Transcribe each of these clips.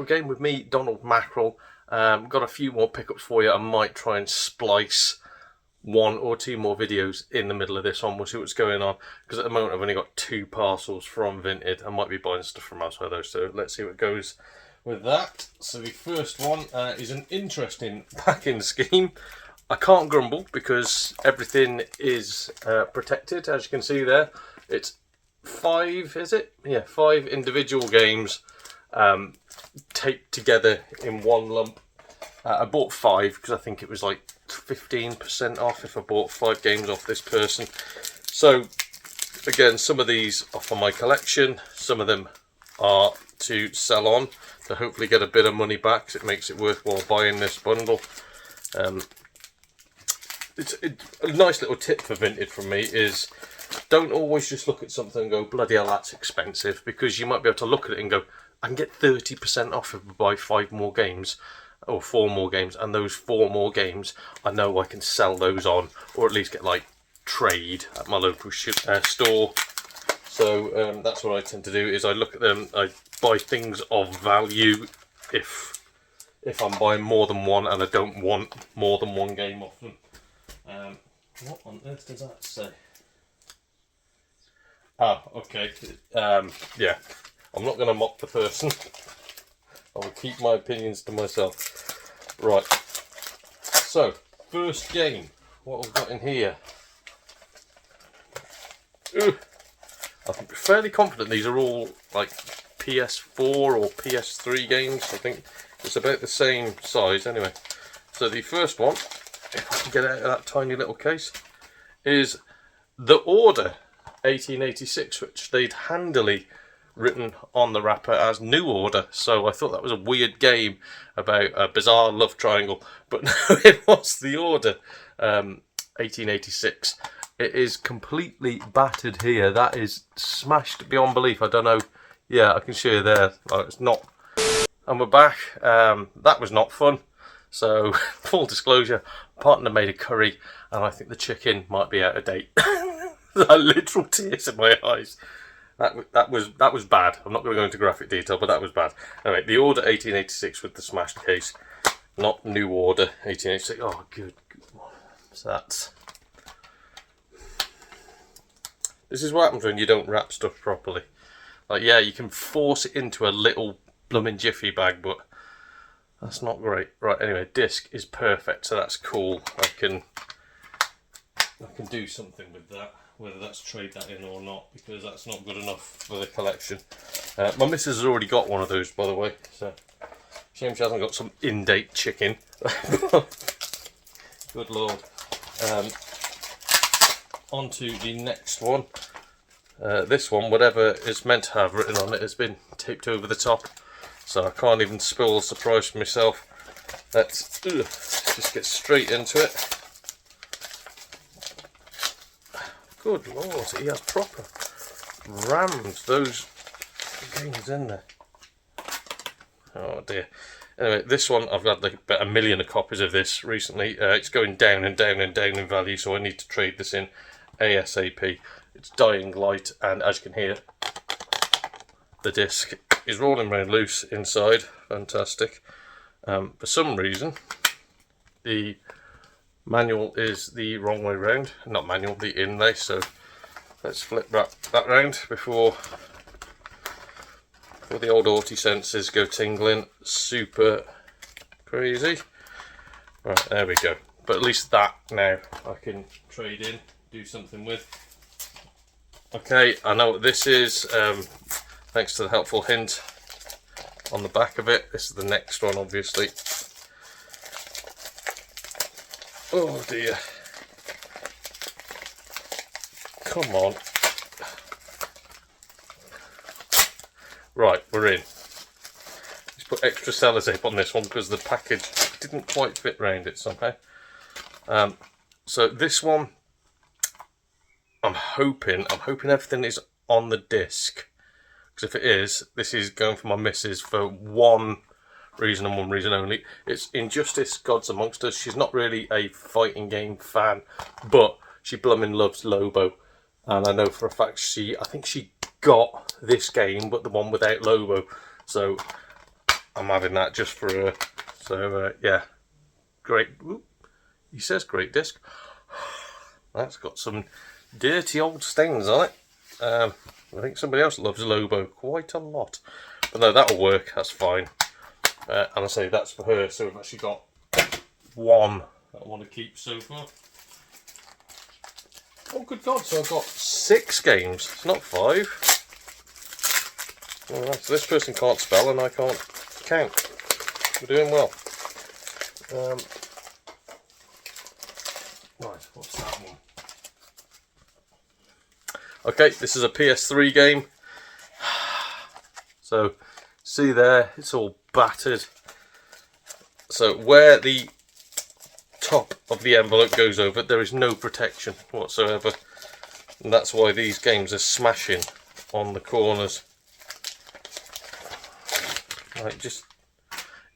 local game with me, Donald Mackerel. Got a few more pickups for you. I might try and splice 1 or 2 more videos in the middle of this one. We'll see what's going on, because at the moment I've only got 2 parcels from Vinted. I might be buying stuff from elsewhere though, so let's see what goes with that. So the first one is an interesting packing scheme. I can't grumble because everything is protected, as you can see there. It's 5, is it? Yeah, 5 individual games taped together in one lump. I bought 5 because I think it was like 15% off if I bought 5 games off this person. So again, some of these are for my collection, some of them are to sell on to hopefully get a bit of money back, because it makes it worthwhile buying this bundle. It's a nice little tip for Vinted from me is, don't always just look at something and go, bloody hell, that's expensive, because you might be able to look at it and go, I can get 30% off if I buy 5 more games or 4 more games, and those 4 more games I know I can sell those on, or at least get like trade at my local store. So that's what I tend to do, is I look at them, I buy things of value if I'm buying more than one and I don't want more than one game off them. What on earth does that say? Ah, okay. Yeah, I'm not going to mock the person. I will keep my opinions to myself. Right. So, first game. What have we got in here? I'm fairly confident these are all like PS4 or PS3 games. I think it's about the same size anyway. So the first one, if I can get out of that tiny little case, is The Order 1886, which they'd handily written on the wrapper as New Order. So I thought that was a weird game about a bizarre love triangle, but no, it was The Order 1886. It is completely battered here. That is smashed beyond belief. I don't know. Yeah, I can show you there. Oh, it's not. And we're back. That was not fun. So, full disclosure, partner made a curry, and I think the chicken might be out of date. Literal tears in my eyes. That was bad. I'm not going to go into graphic detail, but that was bad. Anyway, The Order 1886 with the smashed case, not New Order 1886. Oh, good. So that's. This is what happens when you don't wrap stuff properly. Like, yeah, you can force it into a little blooming jiffy bag, but that's not great. Right, anyway, disc is perfect, so that's cool. I can do something with that, whether that's trade that in or not, because that's not good enough for the collection. My missus has already got one of those, by the way, so shame she hasn't got some in-date chicken. Good lord. On to the next one. This one, whatever is meant to have written on it, has been taped over the top, so I can't even spoil the surprise for myself. Let's just get straight into it. Good lord, he has proper rammed those games in there. Oh dear. Anyway, this one, I've had like about 1 million copies of this recently. It's going down and down and down in value, so I need to trade this in ASAP. It's Dying Light, and as you can hear, the disc is rolling around loose inside. Fantastic. For some reason, the manual is the wrong way round. Not manual, the inlay. So let's flip that round before the old aughty senses go tingling. Super crazy. Right, there we go. But at least that now I can trade in, do something with. Okay, I know what this is, thanks to the helpful hint on the back of it. This is the next one, obviously. Oh dear. Come on. Right, we're in. Let's put extra sellotape on this one because the package didn't quite fit round it somehow. So this one, I'm hoping everything is on the disc, because if it is, this is going for my missus for one reason and one reason only. It's Injustice: Gods Amongst Us. She's not really a fighting game fan, but she blooming loves Lobo, and I know for a fact I think she got this game, but the one without Lobo. So I'm having that just for her. So yeah, great. Ooh, he says great disc. That's got some dirty old stains on it. I think somebody else loves Lobo quite a lot. But no, that'll work, that's fine. And I say that's for her, so we've actually got one that I want to keep so far. Oh good God, so I've got 6 games, it's not 5. Alright, so this person can't spell and I can't count. We're doing well. Right, what's that one? Okay, this is a PS3 game. So, see there, it's all battered. So, where the top of the envelope goes over, there is no protection whatsoever. And that's why these games are smashing on the corners. Like, just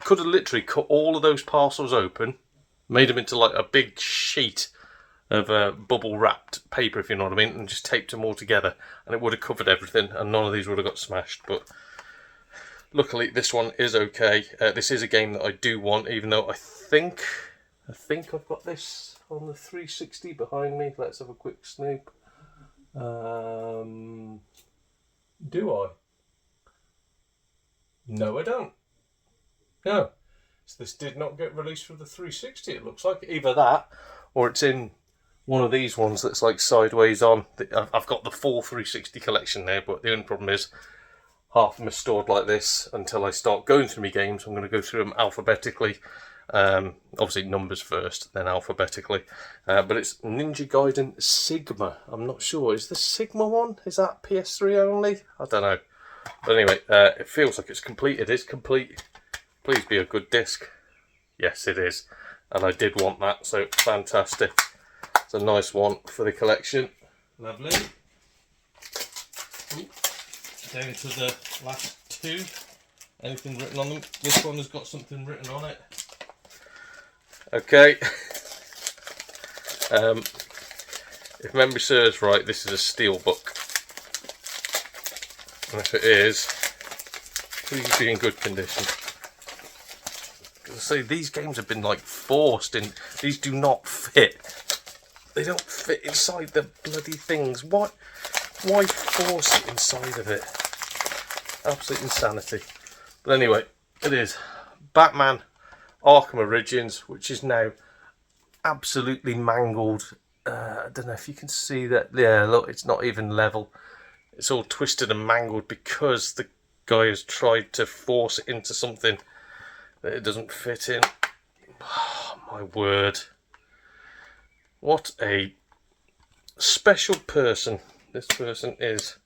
could have literally cut all of those parcels open, made them into like a big sheet of bubble wrapped paper, if you know what I mean, and just taped them all together, and it would have covered everything, and none of these would have got smashed. But luckily, this one is okay. This is a game that I do want, even though I think I've got this on the 360 behind me. Let's have a quick snoop. Do I? No, I don't. No. So this did not get released for the 360. It looks like either that, or it's in one of these ones that's like sideways on. I've got the full 360 collection there, but the only problem is half of them are stored like this until I start going through my games. I'm going to go through them alphabetically. Obviously numbers first, then alphabetically. But it's Ninja Gaiden Sigma. I'm not sure. Is the Sigma one? Is that PS3 only? I don't know. But anyway, it feels like it's complete. It is complete. Please be a good disc. Yes, it is. And I did want that, so fantastic. It's a nice one for the collection. Lovely. Ooh. Down to the last 2. Anything written on them? This one has got something written on it. Okay. If memory serves right, this is a steel book. And if it is, please be in good condition. So these games have been like forced in. These do not fit. They don't fit inside the bloody things. What? Why force it inside of it? Absolute insanity. But anyway, it is Batman Arkham Origins, which is now absolutely mangled. I don't know if you can see that. Yeah, look, it's not even level. It's all twisted and mangled because the guy has tried to force it into something that it doesn't fit in. Oh, my word. What a special person this person is.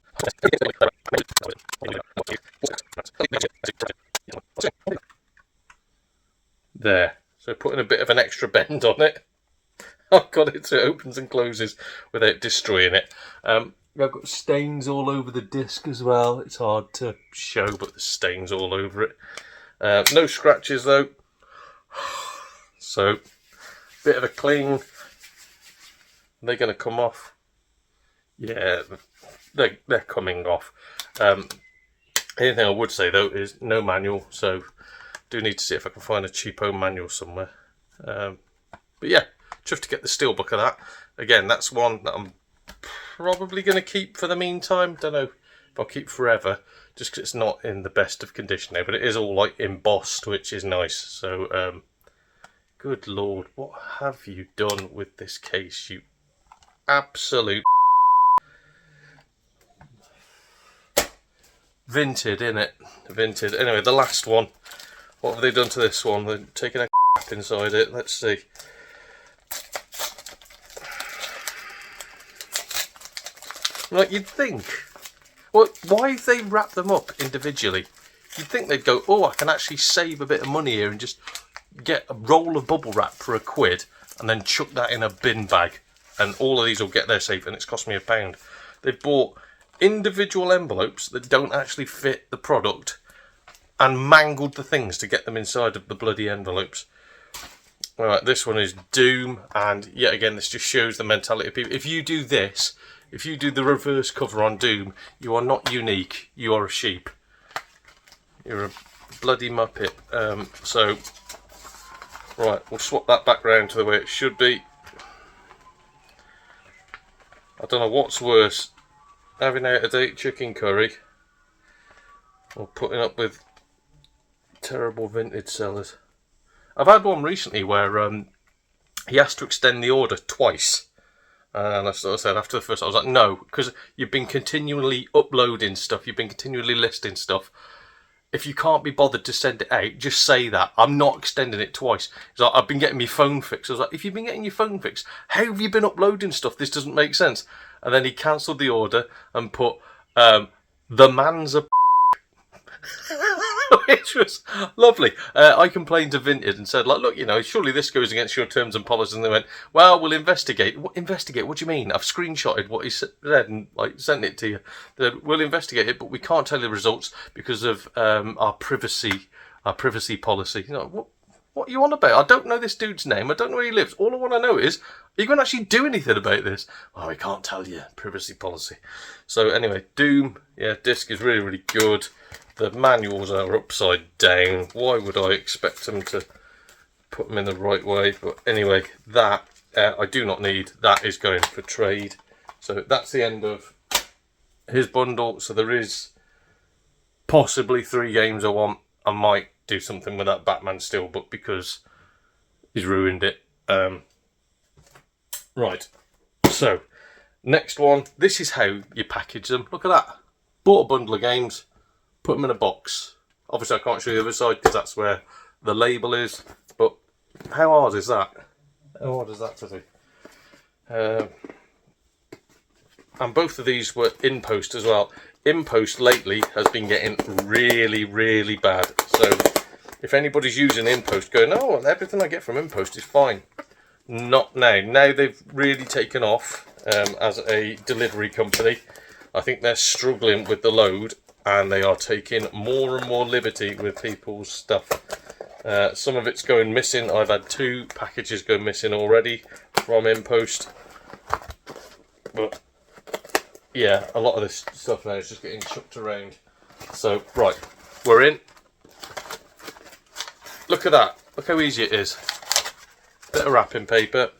There. So putting a bit of an extra bend on it. I've got it so it opens and closes without destroying it. I've got stains all over the disc as well. It's hard to show, but the stains all over it. No scratches though. So, bit of a cling. They're going to come off. Yeah, they're coming off. Anything I would say though is no manual, so do need to see if I can find a cheapo manual somewhere. But yeah, chuffed to get the steelbook of that. Again, that's one that I'm probably going to keep for the meantime. Don't know if I'll keep forever, just because it's not in the best of condition now. But it is all like embossed, which is nice. So, good lord, what have you done with this case, you absolute vinted, innit? Vinted. Anyway, the last one. What have they done to this one? They're taking a crap inside it. Let's see. Like, you'd think. Well, why have they wrapped them up individually? You'd think they'd go, oh, I can actually save a bit of money here and just get a roll of bubble wrap for £1 and then chuck that in a bin bag. And all of these will get there safe, and it's cost me £1. They've bought individual envelopes that don't actually fit the product and mangled the things to get them inside of the bloody envelopes. Alright, this one is Doom, and yet again this just shows the mentality of people. If you do this, if you do the reverse cover on Doom, you are not unique, you are a sheep. You're a bloody Muppet. So, right, we'll swap that back round to the way it should be. I don't know what's worse, having out-of-date chicken curry or putting up with terrible vintage sellers. I've had one recently where he has to extend the order twice. And I sort of said after the first, I was like, no, because you've been continually uploading stuff, you've been continually listing stuff. If you can't be bothered to send it out, just say that. I'm not extending it twice. He's like, I've been getting my phone fixed. I was like, if you've been getting your phone fixed, how have you been uploading stuff? This doesn't make sense. And then he cancelled the order and put, the man's a which was lovely. I complained to Vinted and said, like, look, you know, surely this goes against your terms and policies. And they went, well, we'll investigate. What, investigate? What do you mean? I've screenshotted what he said and like sent it to you. They said, we'll investigate it, but we can't tell you the results because of our privacy policy. You know, what are you on about? I don't know this dude's name. I don't know where he lives. All I want to know is, are you going to actually do anything about this? Oh, we can't tell you. Privacy policy. So anyway, Doom, yeah, disc is really, really good. The manuals are upside down. Why would I expect them to put them in the right way? But anyway, that I do not need. That is going for trade. So that's the end of his bundle. So there is possibly 3 games I want. I might do something with that Batman Steelbook because he's ruined it. Right. So, next one. This is how you package them. Look at that. Bought a bundle of games. Put them in a box. Obviously, I can't show you the other side because that's where the label is. But how hard is that? How hard is that to do? And both of these were in post as well. In post lately has been getting really, really bad. So if anybody's using in post, going, oh, everything I get from in post is fine. Not now. Now they've really taken off as a delivery company. I think they're struggling with the load. And they are taking more and more liberty with people's stuff. Some of it's going missing. I've had 2 packages go missing already from InPost. But yeah, a lot of this stuff now is just getting chucked around. So, right, we're in. Look at that. Look how easy it is. Bit of wrapping paper.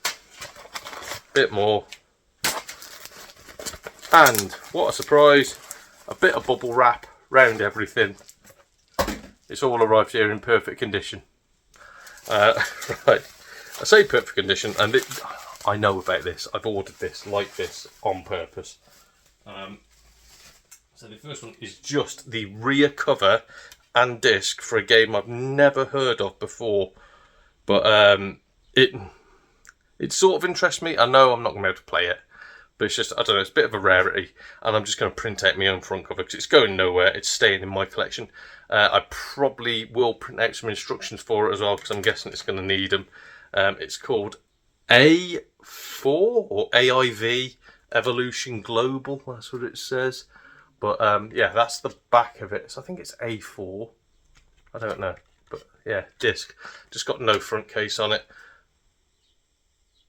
Bit more. And what a surprise. A bit of bubble wrap round everything. It's all arrived here in perfect condition. Right, I say perfect condition, and I know about this. I've ordered this like this on purpose. So the first one is just the rear cover and disc for a game I've never heard of before, but it sort of interests me. I know I'm not going to be able to play it. But it's just, I don't know, it's a bit of a rarity. And I'm just going to print out my own front cover because it's going nowhere. It's staying in my collection. I probably will print out some instructions for it as well because I'm guessing it's going to need them. It's called A4 or a.iv Evolution Global. That's what it says. But yeah, that's the back of it. So I think it's A4. I don't know. But yeah, disc. Just got no front case on it.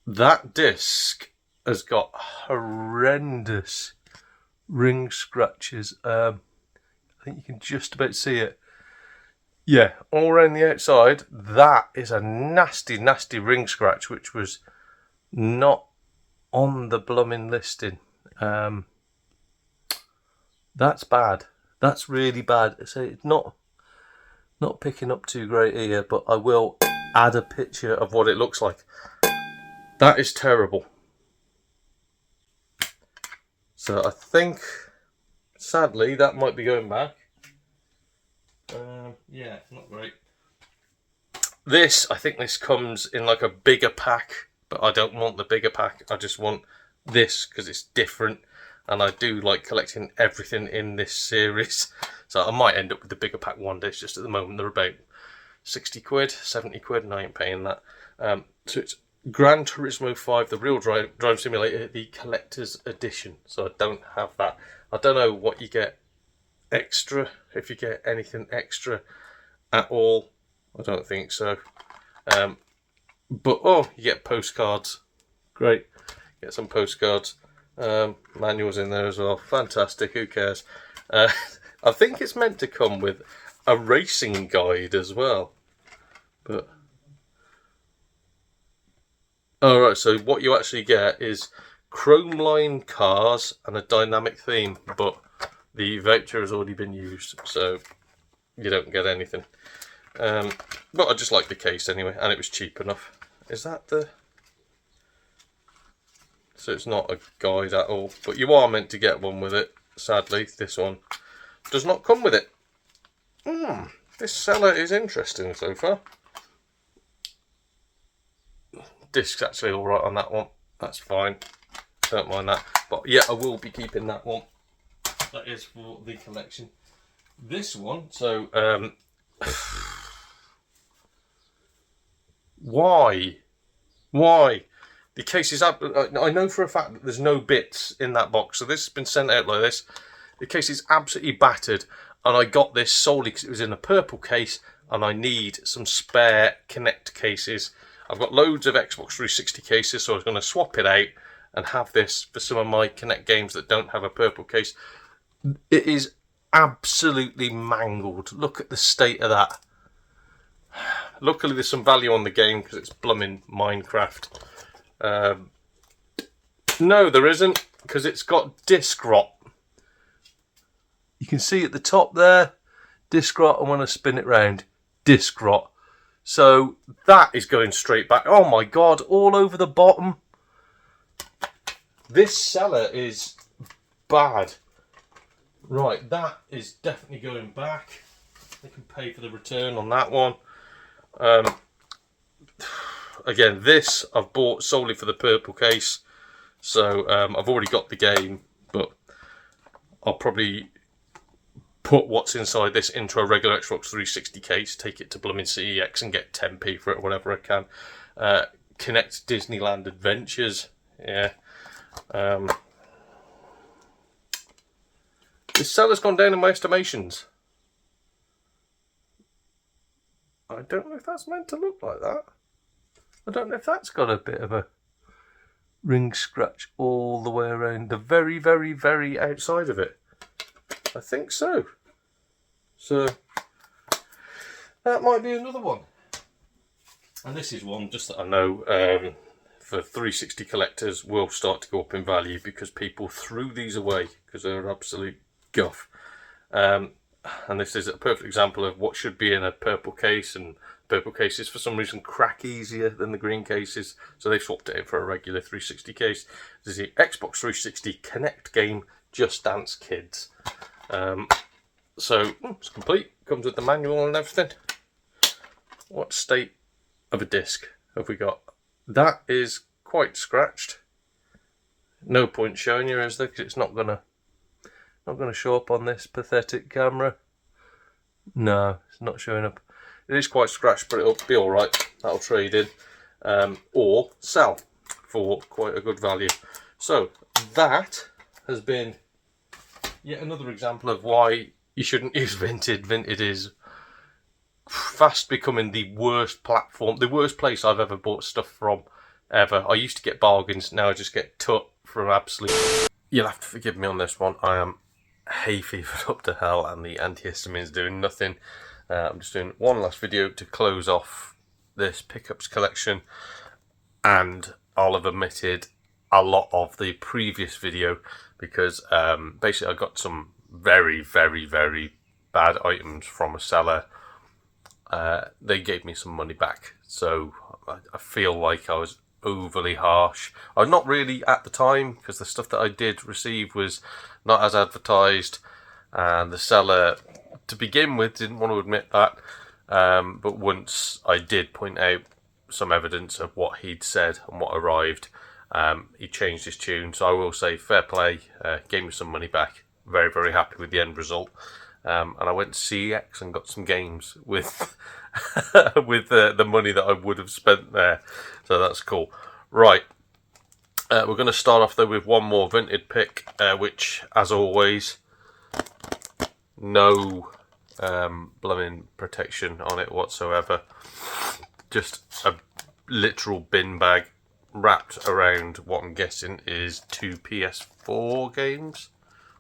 That disc has got horrendous ring scratches. I think you can just about see it. Yeah, all around the outside, that is a nasty, nasty ring scratch, which was not on the blooming listing. That's bad. That's really bad. So it's not picking up too great here, but I will add a picture of what it looks like. That is terrible. So I think, sadly, that might be going back. Yeah, not great. This, I think this comes in like a bigger pack, but I don't want the bigger pack. I just want this because it's different. And I do like collecting everything in this series. So I might end up with the bigger pack one day. It's just at the moment they're about 60 quid, 70 quid, and I ain't paying that. So it's Gran Turismo 5, the real drive simulator, the collector's edition. So I don't have that. I don't know what you get extra, if you get anything extra at all. I don't think so. But oh, you get postcards. Great. Get some postcards. Manuals in there as well. Fantastic. Who cares? I think it's meant to come with a racing guide as well. But alright, so what you actually get is chrome line cars and a dynamic theme, but the voucher has already been used, so you don't get anything. But I just like the case anyway, and it was cheap enough. Is that the... So it's not a guide at all, but you are meant to get one with it. Sadly, this one does not come with it. This seller is interesting so far. Disc's actually alright on that one. That's fine. Don't mind that. But yeah, I will be keeping that one. That is for the collection. This one, so why? The case is up. I know for a fact that there's no bits in that box, so this has been sent out like this. The case is absolutely battered, and I got this solely because it was in a purple case, and I need some spare Kinect cases. I've got loads of Xbox 360 cases, so I was going to swap it out and have this for some of my Kinect games that don't have a purple case. It is absolutely mangled. Look at the state of that. Luckily there's some value on the game because it's blooming Minecraft. No, there isn't, because it's got disc rot. You can see at the top there, disc rot, and when I spin it round, disc rot. So that is going straight back. Oh my god, all over the bottom. This seller is bad. Right, that is definitely going back. They can pay for the return on that one. Again, this I've bought solely for the purple case. So I've already got the game, but I'll probably put what's inside this into a regular Xbox 360 case, take it to blooming CEX and get 10p for it, whatever I can. Kinect Disneyland Adventures, yeah. This seller's gone down in my estimations. I don't know if that's meant to look like that. I don't know if that's got a bit of a ring scratch all the way around the very, very, very outside of it. I think so. So that might be another one. And this is one just that I know for 360 collectors will start to go up in value because people threw these away because they're absolute guff. And this is a perfect example of what should be in a purple case, and purple cases for some reason crack easier than the green cases, so they swapped it in for a regular 360 case. This is the Xbox 360 Kinect game Just Dance Kids. So it's complete, comes with the manual and everything. What state of a disc have we got? That is quite scratched. No point showing you, is there? Because it's not gonna show up on this pathetic camera. No, it's not showing up. It is quite scratched, but it'll be alright. That'll trade in. Or sell for quite a good value. So that has been yet another example of why you shouldn't use Vinted. Vinted is fast becoming the worst platform, the worst place I've ever bought stuff from, ever. I used to get bargains, now I just get tut from absolute... You'll have to forgive me on this one. I am hay-fevered up to hell and the antihistamin's doing nothing. I'm just doing one last video to close off this pickups collection, and I'll have omitted a lot of the previous video because basically I got some very, very, very bad items from a seller. They gave me some money back, so I feel like I was overly harsh. I'm not really at the time, because the stuff that I did receive was not as advertised, and the seller to begin with didn't want to admit that, but once I did point out some evidence of what he'd said and what arrived, he changed his tune. So I will say fair play, gave me some money back. Very, very happy with the end result. And I went to CEX and got some games with with the money that I would have spent there. So that's cool. Right, we're going to start off though with one more Vinted pick, which, as always, no blooming protection on it whatsoever. Just a literal bin bag wrapped around what I'm guessing is 2 PS4 games.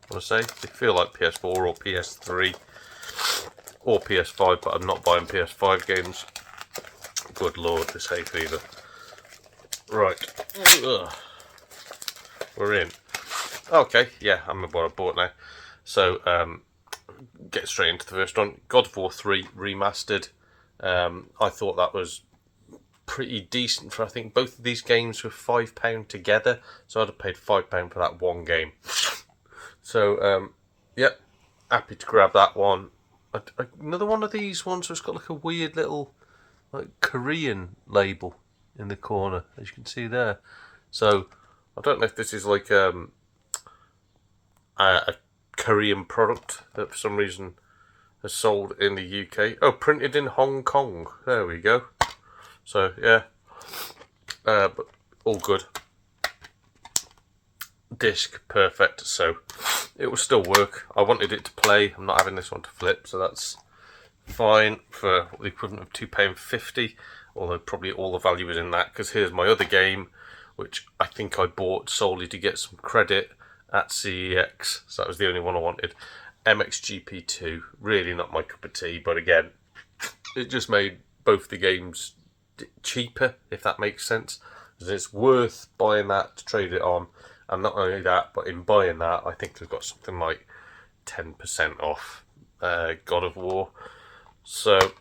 I want to say they feel like PS4 or PS3. or PS5, but I'm not buying PS5 games. Good lord, this Hayfever. Right. Ugh. We're in. Okay, yeah, I'm what I bought now. So, get straight into the first one. God of War 3 Remastered. I thought that was pretty decent for, I think both of these games were £5 together, so I'd have paid £5 for that one game. So, yep, happy to grab that one. Another one of these ones that's got like a weird little like Korean label in the corner, as you can see there. So, I don't know if this is like a Korean product that for some reason has sold in the UK. Oh, printed in Hong Kong. There we go. So, yeah. But all good. Disc, perfect. So, it will still work. I wanted it to play. I'm not having this one to flip, so that's fine for the equivalent of £2.50. Although probably all the value is in that, because here's my other game, which I think I bought solely to get some credit at CEX. So that was the only one I wanted. MXGP2. Really not my cup of tea, but again, it just made both the games cheaper, if that makes sense. It's worth buying that to trade it on, and not only that, but in buying that, I think they've got something like 10% off God of War. So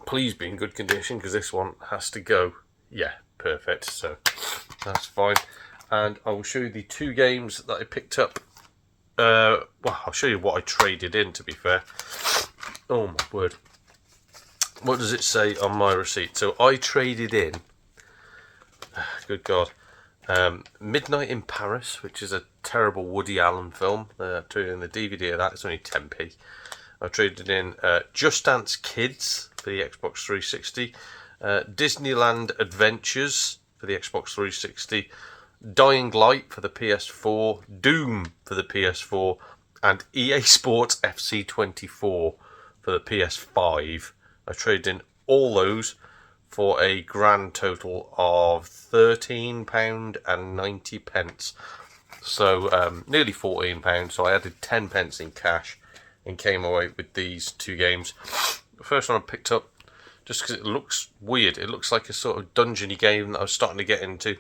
please be in good condition, because this one has to go. Yeah, perfect. So that's fine. And I will show you the two games that I picked up. Well, I'll show you what I traded in, to be fair. Oh my word. What does it say on my receipt? So I traded in, good God, Midnight in Paris, which is a terrible Woody Allen film. I traded in the DVD of that, it's only 10p. I traded in Just Dance Kids for the Xbox 360, Disneyland Adventures for the Xbox 360, Dying Light for the PS4, Doom for the PS4, and EA Sports FC 24 for the PS5. I traded in all those for a grand total of £13.90. So nearly £14. So I added 10p in cash and came away with these two games. The first one I picked up just because it looks weird. It looks like a sort of dungeony game that I was starting to get into,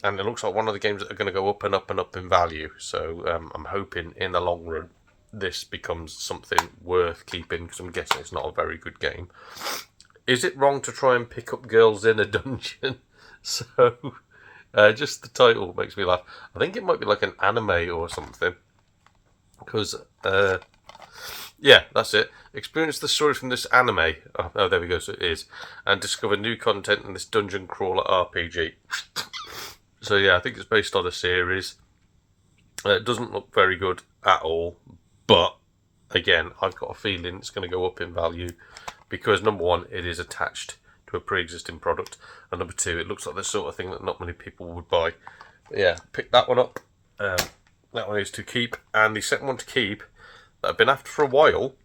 and it looks like one of the games that are going to go up and up and up in value. So I'm hoping in the long run this becomes something worth keeping, because I'm guessing it's not a very good game. Is it wrong to try and pick up girls in a dungeon? So just the title makes me laugh. I think it might be like an anime or something, because yeah, that's it. Experience the story from this anime. Oh, there we go. So it is, and discover new content in this dungeon crawler RPG. So yeah, I think it's based on a series. It doesn't look very good at all, but again, I've got a feeling it's going to go up in value, because number one, it is attached to a pre-existing product, and number two, it looks like the sort of thing that not many people would buy. But yeah, pick that one up. That one is to keep, and the second one to keep that I've been after for a while.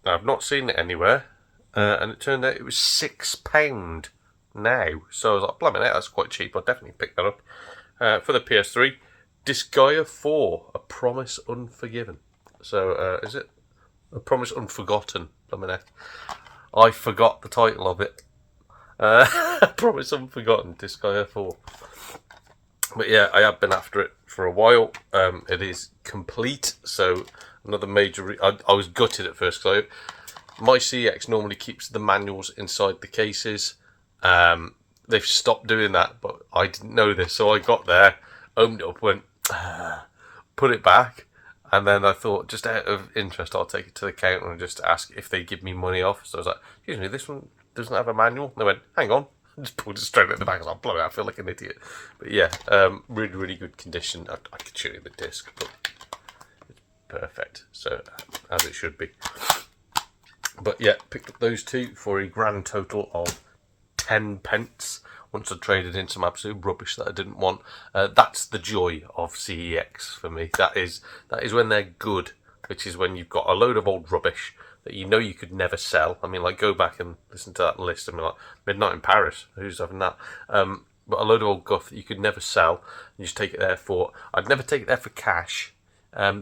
I've not seen it anywhere, and it turned out it was £6 now. So I was like, blimey, that's quite cheap. I'll definitely pick that up. For the PS3, Disgaea 4, A Promise Unforgiven. So is it A Promise Unforgotten? Blimey, I forgot the title of it. Promise Unforgotten, Disgaea 4. But yeah, I have been after it for a while. It is complete, so another major... I was gutted at first, because my CX normally keeps the manuals inside the cases. They've stopped doing that, but I didn't know this, so I got there, opened it up, went, put it back, and then I thought, just out of interest, I'll take it to the counter and just ask if they give me money off. So I was like, excuse me, this one doesn't have a manual? And they went, hang on. Just pulled it straight at the back. I was like, blow it, I feel like an idiot. But yeah, really, really good condition. I could show you the disc, but it's perfect. So, as it should be. But yeah, picked up those two for a grand total of 10p. Once I traded in some absolute rubbish that I didn't want. That's the joy of CEX for me. That is when they're good, which is when you've got a load of old rubbish that you know you could never sell. I mean, like, go back and listen to that list. I mean, like, Midnight in Paris, who's having that? But a load of old guff that you could never sell, and you just take it there for... I'd never take it there for cash,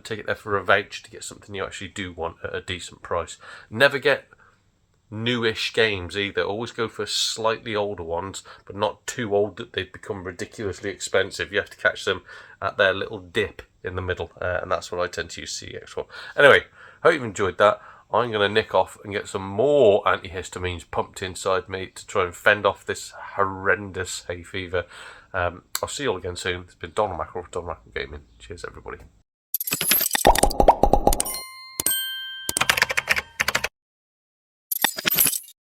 take it there for a voucher to get something you actually do want at a decent price. Never get newish games either. Always go for slightly older ones, but not too old that they've become ridiculously expensive. You have to catch them at their little dip in the middle, and that's what I tend to use CX for. Anyway, hope you've enjoyed that. I'm going to nick off and get some more antihistamines pumped inside me to try and fend off this horrendous hay fever. I'll see you all again soon. It's been Donald Mackerel for Donald Mackerel Gaming. Cheers, everybody.